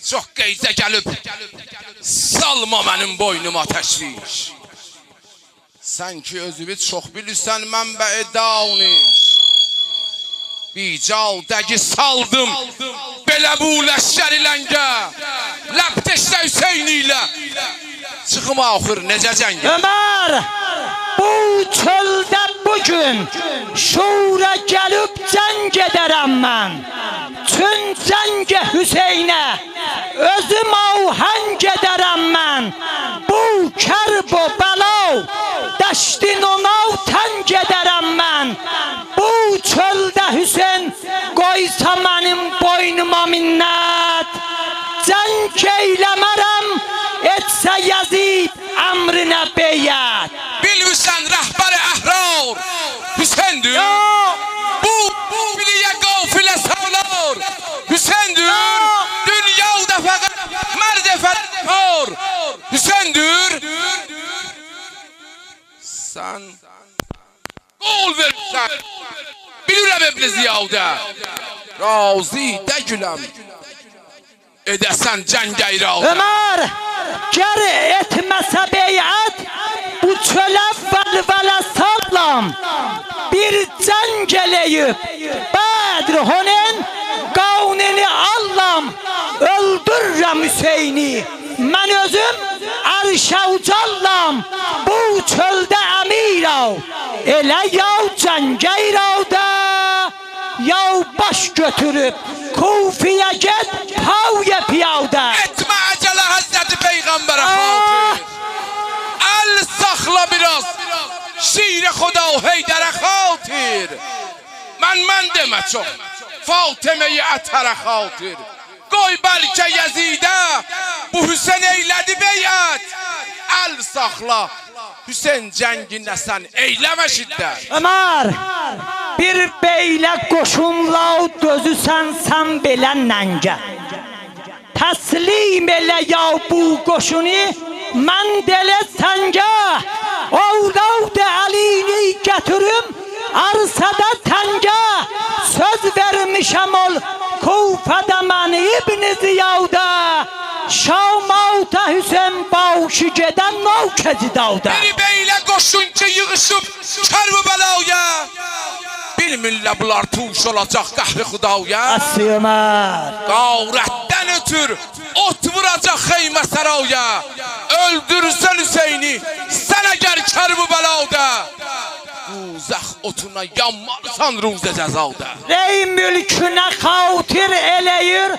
Çox qeyzə gəlib, salma mənim boynuma təşviş. Sən ki özünü çox bilirsən mənbəi davniş. Bical dəgi saldım, belə bu ləşkəri ləngə. Ləbdeşdə Hüseyni ilə, çıxım axır necə cəngə. Ömer, bu çöldə bugün şura gəlib cəng edərəm mən. Çün cəngə Hüseynə özüm ahəng edərəm mən. Bu kərb o bəlav dəştin onav təng edərəm mən. Bu çöldə Hüseyn qoysa mənim boynuma minnət. Cəng eyləmərəm etsə Yazid əmrinə beyət. Bilmirsən rəhbər-i əhrar Hüseyindir. Bu biliyə qafilə sağlar Hüseyindir. Dünyada fəqət mərd fəqər Hüseyindir. Sən qol verirsən, bilirəm ibn Ziyadə, razı də güləm edəsən cəng eyradə. Ömer, gər etməsə beyət, bu çölə vəlvələ sallam. Bir cəng eləyib, Bədr honen qavnini allam. Öldürürəm Hüseyni, mən özüm ərşə ucallam. Bu çöldə əmirav, elə yav cəng eyradə. Yav baş götürüb, Kufiyə get, pavye piyavdə. Etmə əcələ Həzrəti Peyğəmbərə xatir. Əl saxla biraz, şir-i Xuda o Heydərə xatir. Mən demə çox, Fatıməyi ətərə xatir. Qoy bəlkə Yezidə, bu Hüseyin eylədi beyət. Əl saxla, Hüseyin cənginə sən eyləmə şiddət. Ömer, bir beylə qoşunla dözüsən sən belə nəngə. Təslim elə ya bu qoşunu, mən dələ səngə. Ovravd əlini gətirim, arsada təngə. Söz vermişəm ol, Kufədə mən İbn Ziyadə. Şamavda Hüseyin başı gedən navkəci davda. Bir beylə qoşun ki yığışıb Kərbəlaya. Bilmirlə bunlar tuş olacaq qəhri Xudaya. Asi Ömer, Qavrətdən ötür ot vuracaq xeymə saraya. Öldürürsən Hüseyni sən əgər Kərbəlada. Uzaq otuna yanmarsan ruzə cəzada. rey mülkünə xatir eləyir.